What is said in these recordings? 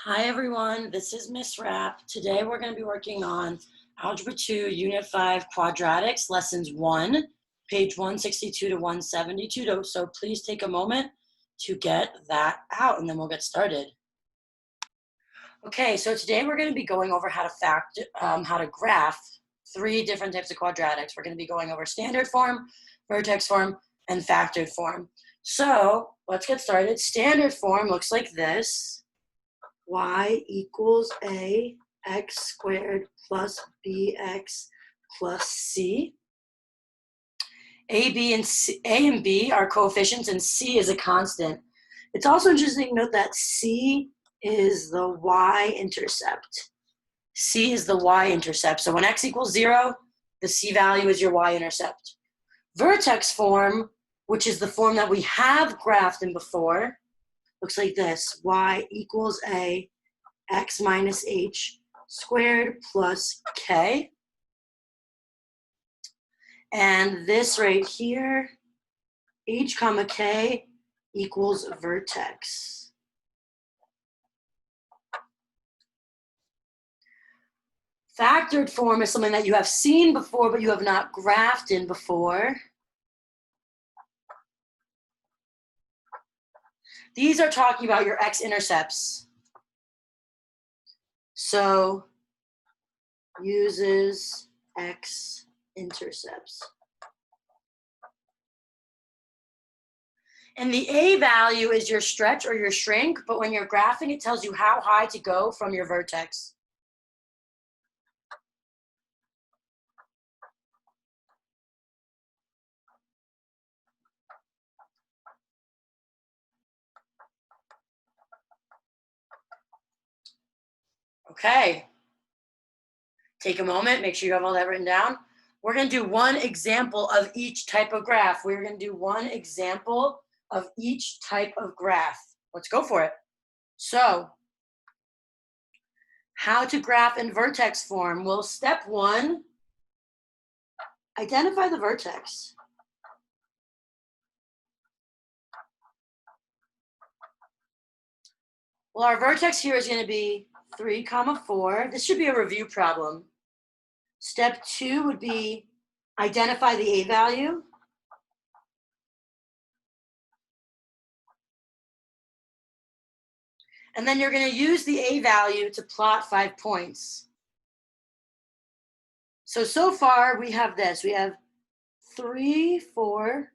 Hi everyone, this is Miss Rapp. Today we're going to be working on Algebra 2, Unit 5, Quadratics, Lessons 1, page 162 to 172. So please take a moment to get that out and then we'll get started. Okay, so today we're going to be going over how to graph three different types of quadratics. We're going to be going over standard form, vertex form, and factored form. So let's get started. Standard form looks like this. Y equals ax squared plus bx plus c. A and B are coefficients and c is a constant. It's also interesting to note that c is the y-intercept. C is the y-intercept. So when x equals 0, the c value is your y-intercept. Vertex form, which is the form that we have graphed in before, looks like this. Y equals x minus h squared plus k. And this right here, h comma k equals vertex. Factored form is something that you have seen before, but you have not graphed in before. These are talking about your x-intercepts. So uses x-intercepts. And the a value is your stretch or your shrink, but when you're graphing, it tells you how high to go from your vertex. Okay. Take a moment, make sure you have all that written down. We're going to do one example of each type of graph. We're going to do one example of each type of graph. Let's go for it. So, how to graph in vertex form? Well, step 1, identify the vertex. Well, our vertex here is going to be 3, 4. This should be a review problem. Step 2 would be identify the a value. And then you're going to use the a value to plot 5 points. So far we have this. We have 3, 4.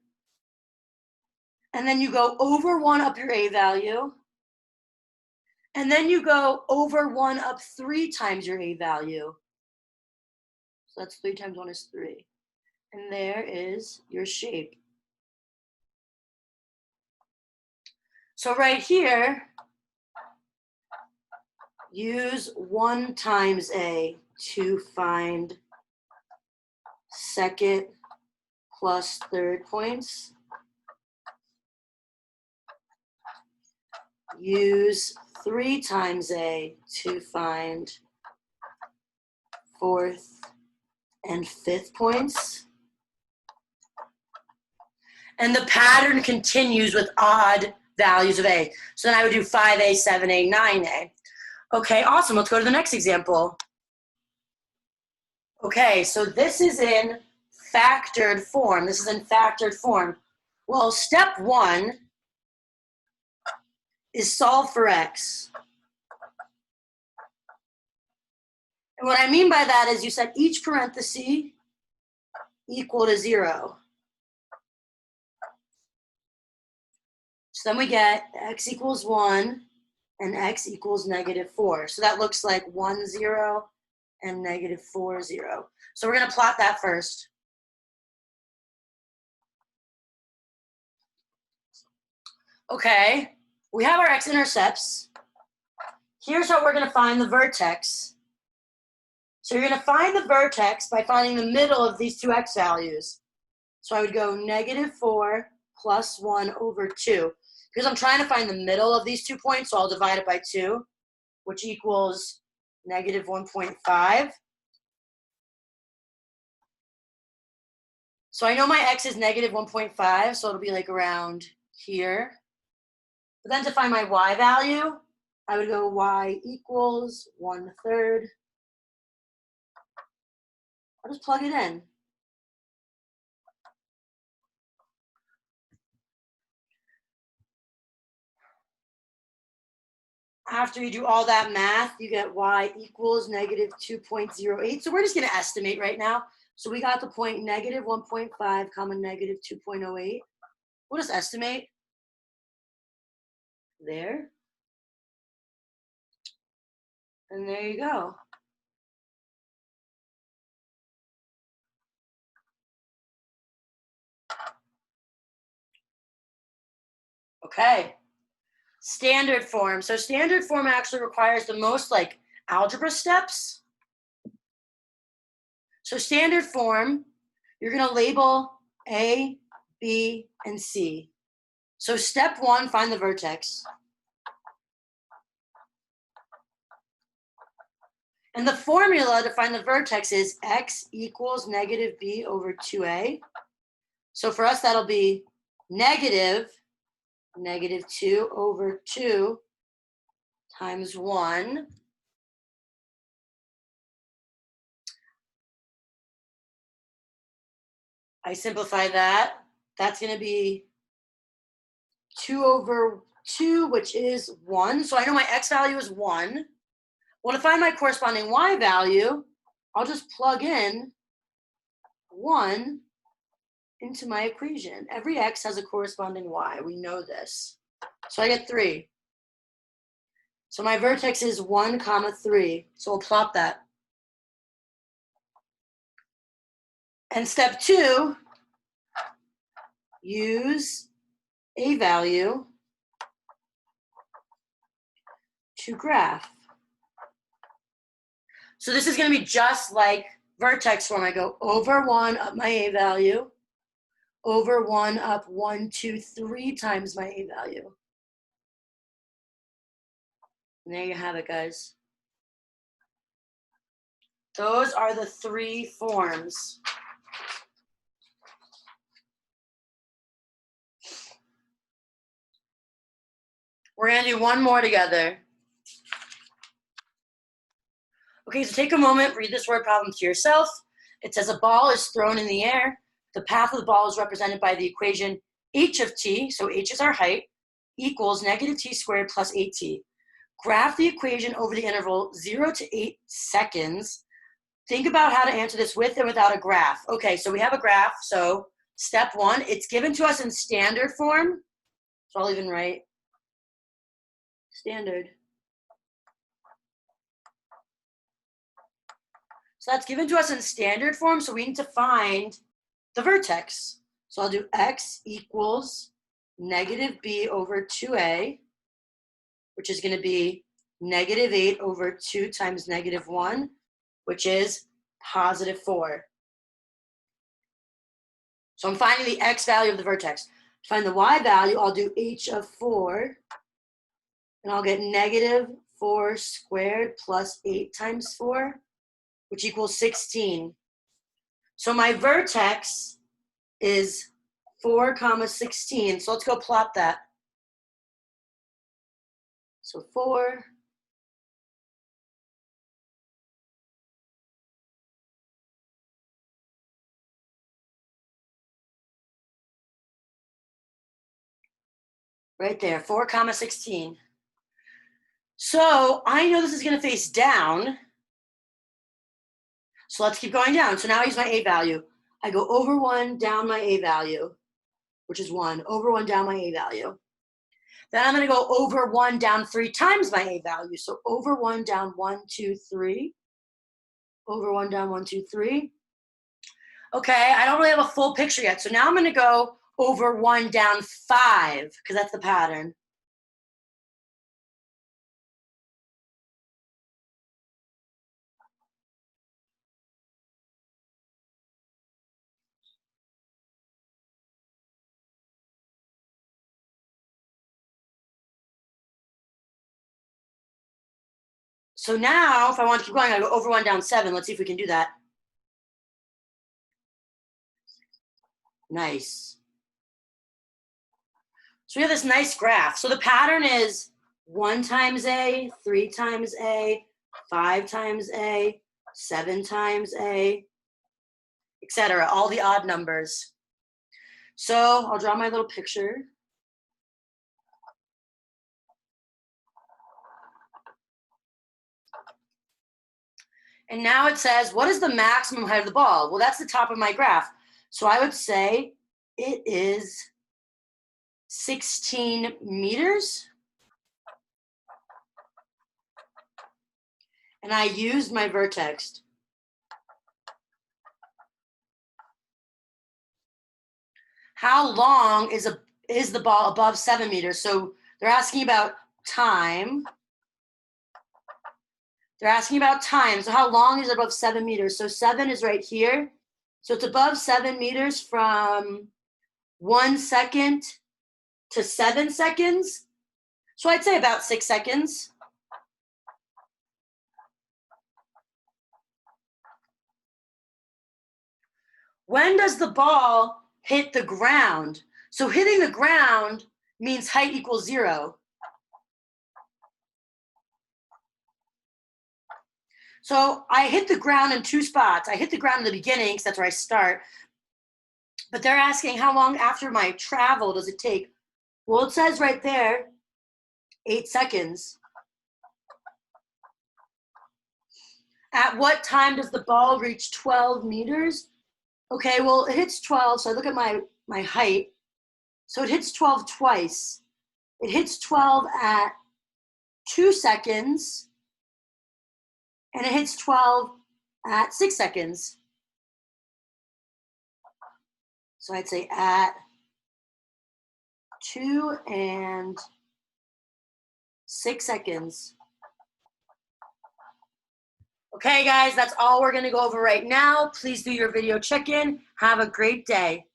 And then you go over 1 up your a value. And then you go over 1 up 3 times your a value. So that's 3 times 1 is 3. And there is your shape. So right here, use 1 times a to find second plus third points. Use 3 times a to find fourth and fifth points. And the pattern continues with odd values of a. So then I would do 5a, 7a, 9a. Okay, awesome. Let's go to the next example. Okay, so this is in factored form. Well, step 1 is solve for x. And what I mean by that is you set each parenthesis equal to 0. So then we get x equals 1 and x equals -4. So that looks like 1, 0 and -4, 0. So we're going to plot that first. Okay, we have our x-intercepts. Here's how we're going to find the vertex. So you're going to find the vertex by finding the middle of these two x values. So I would go -4 plus 1 over 2. Because I'm trying to find the middle of these 2 points, so I'll divide it by 2, which equals -1.5. So I know my x is -1.5, so it'll be like around here. But then to find my y value, I would go y equals 1/3. I'll just plug it in. After you do all that math, you get y equals negative 2.08. So we're just going to estimate right now. So we got the point negative 1.5 comma negative 2.08. We'll just estimate there. And there you go. Okay. Standard form. So standard form actually requires the most like algebra steps. So standard form, you're going to label A, B, and C. So step 1, find the vertex. And the formula to find the vertex is x equals negative b over 2a. So for us, that'll be negative 2 over 2 times 1. I simplify that. That's going to be 2 over 2, which is 1. So I know my x value is 1. Well, to find my corresponding y value, I'll just plug in 1 into my equation. Every x has a corresponding y. We know this. So I get 3. So my vertex is 1, 3. So we'll plot that. And step 2, use a value to graph. So this is going to be just like vertex form. I go over 1 up my a value, over 1 up 1, 2, 3 times my a value. And there you have it, guys. Those are the 3 forms. We're going to do one more together. Okay, so take a moment, read this word problem to yourself. It says a ball is thrown in the air. The path of the ball is represented by the equation h of t, so h is our height, equals negative t squared plus 8t. Graph the equation over the interval 0 to 8 seconds. Think about how to answer this with and without a graph. Okay, so we have a graph. So step 1, it's given to us in standard form. So I'll even write standard. So that's given to us in standard form, so we need to find the vertex. So I'll do x equals negative b over 2a, which is going to be negative 8 over 2 times negative 1, which is positive 4. So I'm finding the x value of the vertex. To find the y value, I'll do h of 4, and I'll get negative 4 squared plus 8 times 4, which equals 16. So my vertex is 4, 16. So let's go plot that. So 4. Right there, 4, 16. So I know this is going to face down. So let's keep going down. So now I use my a value. I go over 1, down my a value, which is 1, over 1, down my a value. Then I'm going to go over 1, down 3 times my a value. So over 1, down 1, 2, 3. Over 1, down 1, 2, 3. Okay, I don't really have a full picture yet. So now I'm going to go over 1, down 5, because that's the pattern. So now, if I want to keep going, I go over 1, down 7. Let's see if we can do that. Nice. So we have this nice graph. So the pattern is 1 times A, 3 times A, 5 times A, 7 times A, etc. All the odd numbers. So I'll draw my little picture. And now it says, what is the maximum height of the ball? Well, that's the top of my graph. So I would say it is 16 meters. And I used my vertex. How long is the ball above 7 meters? So they're asking about time. They're asking about time. So how long is it above 7 meters? So 7 is right here. So it's above 7 meters from 1 second to 7 seconds. So I'd say about 6 seconds. When does the ball hit the ground? So hitting the ground means height equals 0. So I hit the ground in 2 spots. I hit the ground in the beginning because that's where I start. But they're asking how long after my travel does it take? Well, it says right there, 8 seconds. At what time does the ball reach 12 meters? Okay, well, it hits 12, so I look at my height. So it hits 12 twice. It hits 12 at 2 seconds, and it hits 12 at 6 seconds. So I'd say at 2 and 6 seconds. Okay, guys, that's all we're going to go over right now. Please do your video check-in. Have a great day.